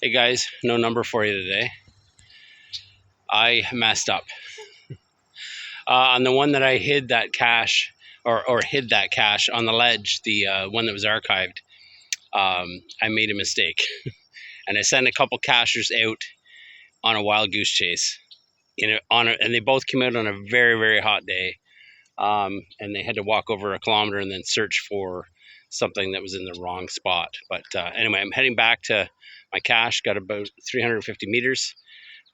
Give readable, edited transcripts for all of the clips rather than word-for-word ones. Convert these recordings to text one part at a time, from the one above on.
Hey guys, no number for you today. I messed up. On the one that I hid that cache, or hid that cache on the ledge, the one that was archived, I made a mistake. And I sent a couple cachers out on a wild goose chase. And they both came out on a very, very hot day. And they had to walk over a kilometer and then search for something that was in the wrong spot. But anyway, I'm heading back to my cache, got about 350 meters.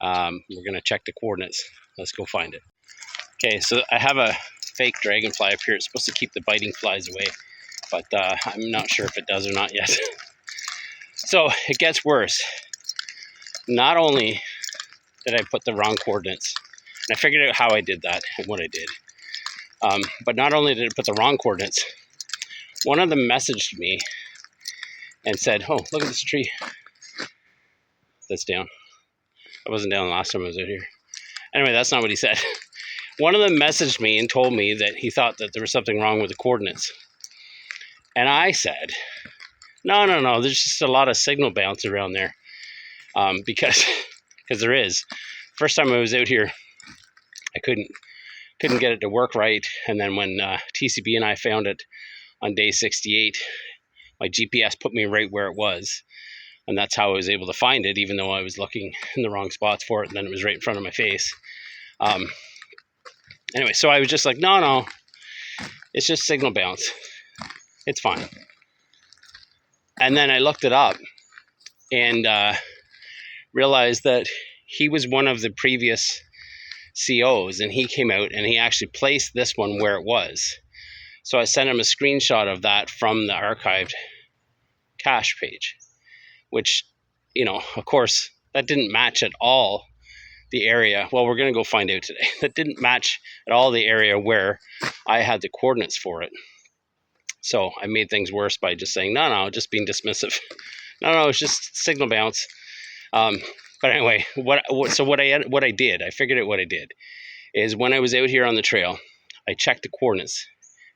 We're going to check the coordinates. Let's go find it. Okay, so I have a fake dragonfly up here. It's supposed to keep the biting flies away, but I'm not sure if it does or not yet. So it gets worse. Not only did I put the wrong coordinates, and I figured out how I did that and what I did, but not only did I put the wrong coordinates, one of them messaged me and said, "Oh, look at this tree that's down. I wasn't down the last time I was out here." Anyway, that's not what he said. One of them messaged me and told me that he thought that there was something wrong with the coordinates. And I said, no, there's just a lot of signal bounce around there. Because there is. First time I was out here, I couldn't get it to work right. And then when TCB and I found it on day 68, my GPS put me right where it was. And that's how I was able to find it, even though I was looking in the wrong spots for it. And then it was right in front of my face. Anyway, so I was just like, no, it's just signal bounce. It's fine. And then I looked it up and realized that he was one of the previous COs, and he came out and he actually placed this one where it was. So I sent him a screenshot of that from the archived cache page, which, of course, that didn't match at all the area. Well, we're going to go find out today. That didn't match at all the area where I had the coordinates for it. So I made things worse by just saying, no, just being dismissive. No, it's just signal bounce. But anyway, what I did, I figured out what I did, is when I was out here on the trail, I checked the coordinates,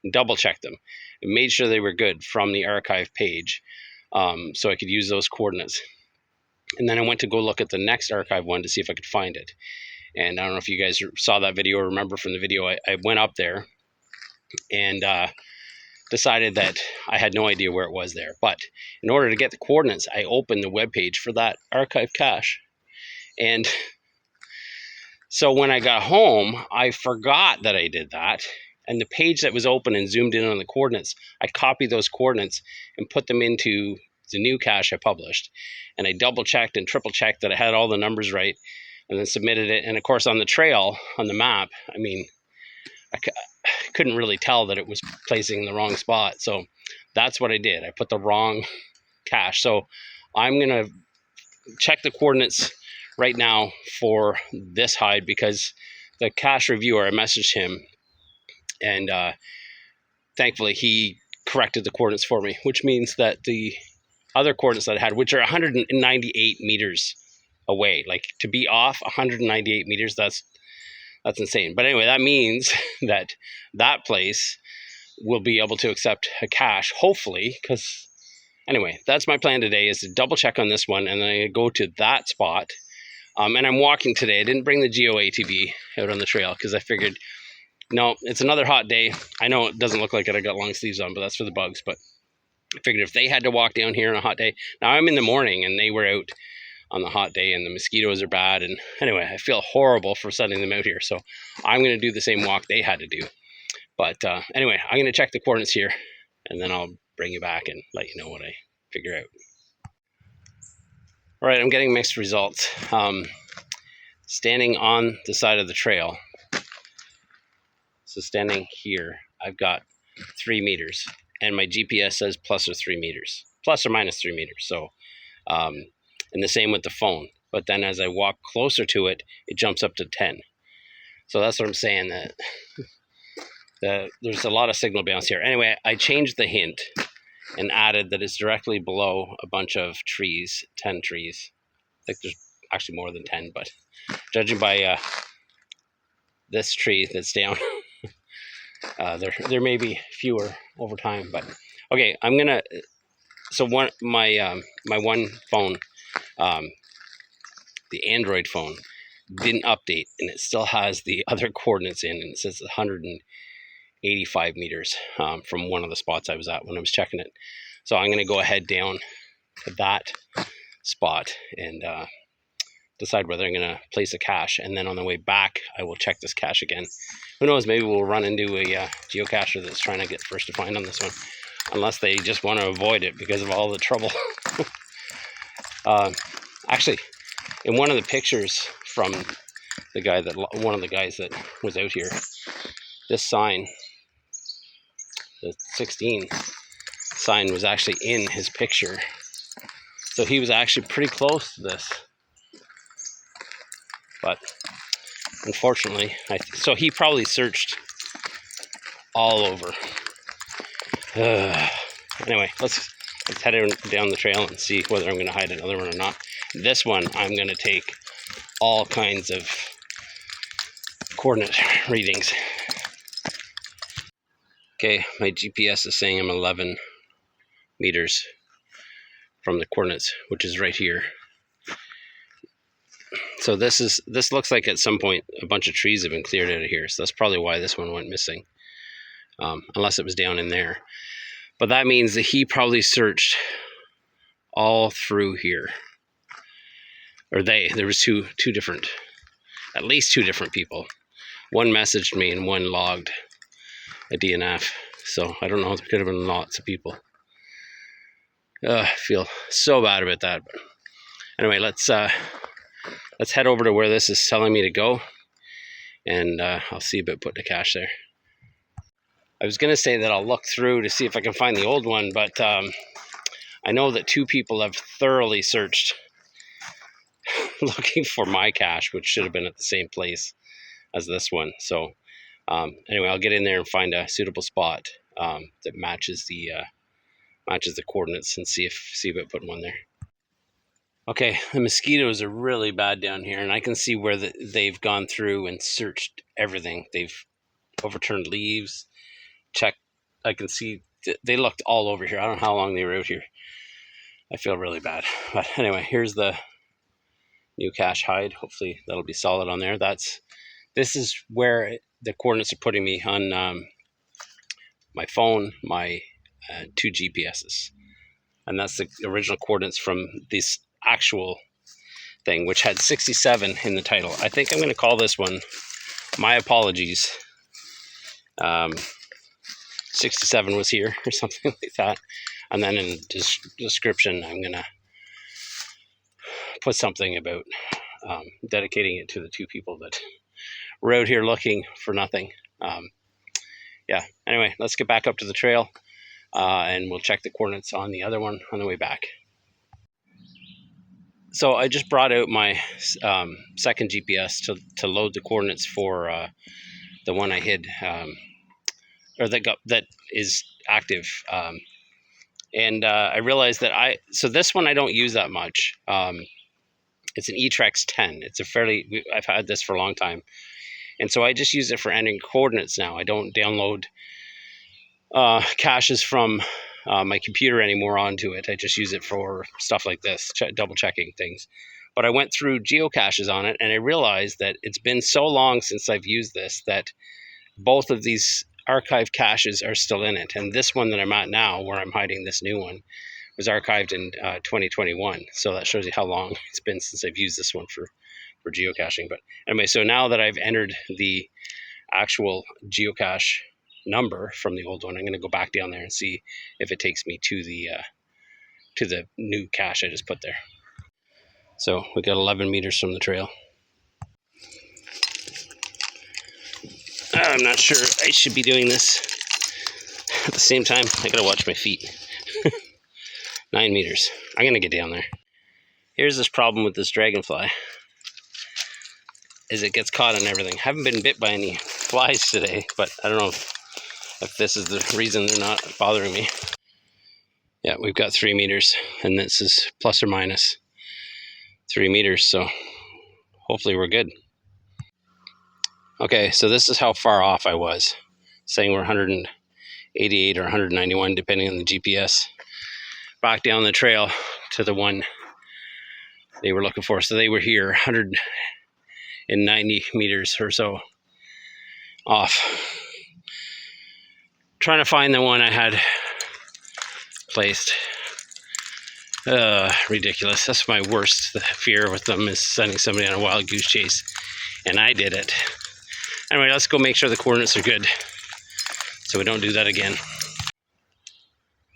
and double checked them, and made sure they were good from the archive page, so I could use those coordinates. And then I went to go look at the next archive one to see if I could find it. And I don't know if you guys saw that video or remember from the video, I went up there and decided that I had no idea where it was there. But in order to get the coordinates, I opened the web page for that archive cache. And so when I got home, I forgot that I did that. And the page that was open and zoomed in on the coordinates, I copied those coordinates and put them into the new cache I published. And I double checked and triple checked that I had all the numbers right, and then submitted it. And of course, on the trail, on the map, I couldn't really tell that it was placing in the wrong spot. So that's what I did. I put the wrong cache. So I'm going to check the coordinates right now for this hide, because the cache reviewer, I messaged him, and thankfully he corrected the coordinates for me, which means that the other coordinates that I had, which are 198 meters away, like to be off 198 meters, that's insane. But anyway, that means that place will be able to accept a cache, hopefully, because anyway, that's my plan today, is to double check on this one, and then I go to that spot. And I'm walking today. I didn't bring the Geo ATV out on the trail because I figured, no, it's another hot day. I know it doesn't look like it. I got long sleeves on, but that's for the bugs. But I figured if they had to walk down here on a hot day, now I'm in the morning and they were out on the hot day and the mosquitoes are bad. And anyway, I feel horrible for sending them out here. So I'm going to do the same walk they had to do. But anyway, I'm going to check the coordinates here, and then I'll bring you back and let you know what I figure out. All right, I'm getting mixed results. Standing on the side of the trail, so standing here, I've got 3 meters, and my GPS says plus or minus 3 meters. So, and the same with the phone. But then as I walk closer to it, it jumps up to 10. So that's what I'm saying, that there's a lot of signal bounce here. Anyway, I changed the hint and added that it's directly below a bunch of trees, 10 trees. I think there's actually more than 10, but judging by this tree that's down, there may be fewer over time. But okay, I'm gonna. So my one phone the Android phone didn't update, and it still has the other coordinates in, and it says 185 meters from one of the spots I was at when I was checking it. So I'm going to go ahead down to that spot and decide whether I'm going to place a cache, and then on the way back I will check this cache again. Who knows, maybe we'll run into a geocacher that's trying to get first to find on this one, unless they just want to avoid it because of all the trouble. Actually, in one of the pictures from the guy that one of the guys that was out here, this sign, the 16 sign, was actually in his picture, so he was actually pretty close to this. But unfortunately, so he probably searched all over. Anyway, let's head down the trail and see whether I'm going to hide another one or not. This one, I'm going to take all kinds of coordinate readings. Okay, my GPS is saying I'm 11 meters from the coordinates, which is right here. So this looks like at some point a bunch of trees have been cleared out of here, so that's probably why this one went missing, unless it was down in there. But that means that he probably searched all through here, or there was at least two different people. One messaged me and one logged a DNF, so I don't know, there could have been lots of people. I feel so bad about that. But anyway, let's head over to where this is telling me to go, and I'll see about putting a cache there. I was going to say that I'll look through to see if I can find the old one, but I know that two people have thoroughly searched looking for my cache, which should have been at the same place as this one. So anyway, I'll get in there and find a suitable spot that matches the coordinates, and see about putting one there. Okay, the mosquitoes are really bad down here, and I can see where they've gone through and searched everything. They've overturned leaves, checked. I can see they looked all over here. I don't know how long they were out here. I feel really bad. But anyway, here's the new cache hide. Hopefully that'll be solid on there. This is where the coordinates are putting me on my phone, my two GPSs. And that's the original coordinates from this actual thing, which had 67 in the title. I think I'm going to call this one My Apologies. 67 was here, or something like that. And then in the description, I'm going to put something about dedicating it to the two people that were out here looking for nothing. Yeah, anyway, let's get back up to the trail, and we'll check the coordinates on the other one on the way back. So I just brought out my second GPS to load the coordinates for the one I hid, or that is active. And I realized that so this one I don't use that much. It's an eTrex 10. I've had this for a long time. And so I just use it for entering coordinates now. I don't download caches from my computer anymore onto it. I just use it for stuff like this, double checking things. But I went through geocaches on it, and I realized that it's been so long since I've used this that both of these archive caches are still in it. And this one that I'm at now, where I'm hiding this new one, was archived in 2021. So that shows you how long it's been since I've used this one for geocaching. But anyway, so now that I've entered the actual geocache number from the old one, I'm going to go back down there and see if it takes me to the new cache I just put there. So we got 11 meters from the trail. I'm not sure I should be doing this at the same time. I gotta watch my feet. 9 meters. I'm gonna get down there. Here's this problem with this dragonfly, is it gets caught on everything. I haven't been bit by any flies today, but I don't know if this is the reason they're not bothering me. Yeah, we've got 3 meters, and this is plus or minus 3 meters, so hopefully we're good. Okay, so this is how far off I was, saying we're 188 or 191 depending on the GPS. Back down the trail to the one they were looking for. So they were here 190 meters or so off. Trying to find the one I had placed. Ridiculous. That's my worst fear with them, is sending somebody on a wild goose chase. And I did it. Anyway, let's go make sure the coordinates are good so we don't do that again.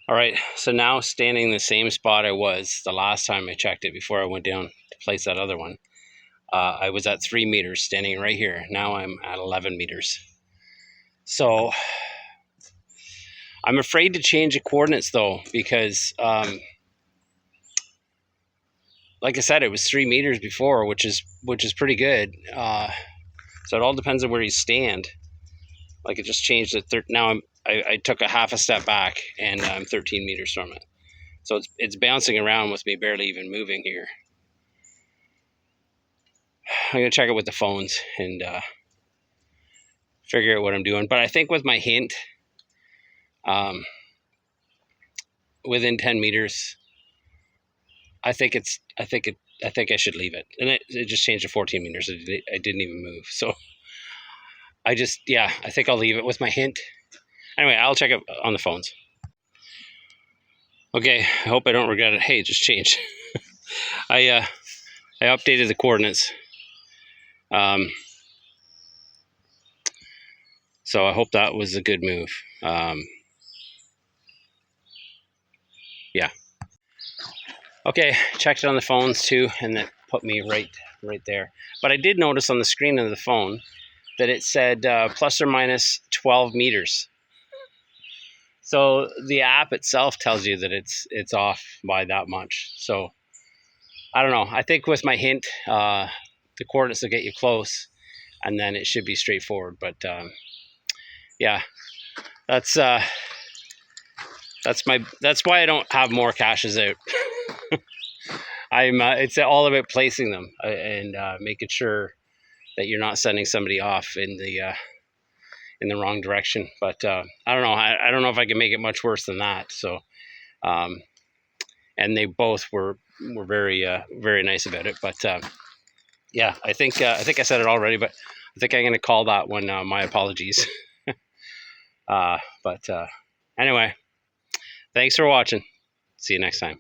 All right, so now standing in the same spot I was the last time I checked it before I went down to place that other one. I was at 3 meters standing right here. Now I'm at 11 meters. So I'm afraid to change the coordinates though, because like I said, it was 3 meters before, which is pretty good. So it all depends on where you stand. Like it just changed it. Now I took a half a step back and I'm 13 meters from it. So it's bouncing around with me barely even moving here. I'm gonna check it with the phones and figure out what I'm doing. But I think with my hint, within 10 meters, I think I should leave it. And it just changed to 14 meters. I didn't even move. So I think I'll leave it with my hint. Anyway, I'll check it on the phones. Okay, I hope I don't regret it. Hey, it just changed. I updated the coordinates. So I hope that was a good move. Yeah. Okay, checked it on the phones too, and that put me right there. But I did notice on the screen of the phone that it said plus or minus 12 meters. So the app itself tells you that it's off by that much. So I don't know. I think with my hint, the coordinates will get you close, and then it should be straightforward. But yeah, that's why I don't have more caches out. It's all about placing them and making sure that you're not sending somebody off in the wrong direction. But I don't know. I don't know if I can make it much worse than that. So, and they both were very very nice about it. But yeah, I think I said it already, but I think I'm going to call that one my apologies. But anyway, thanks for watching. See you next time.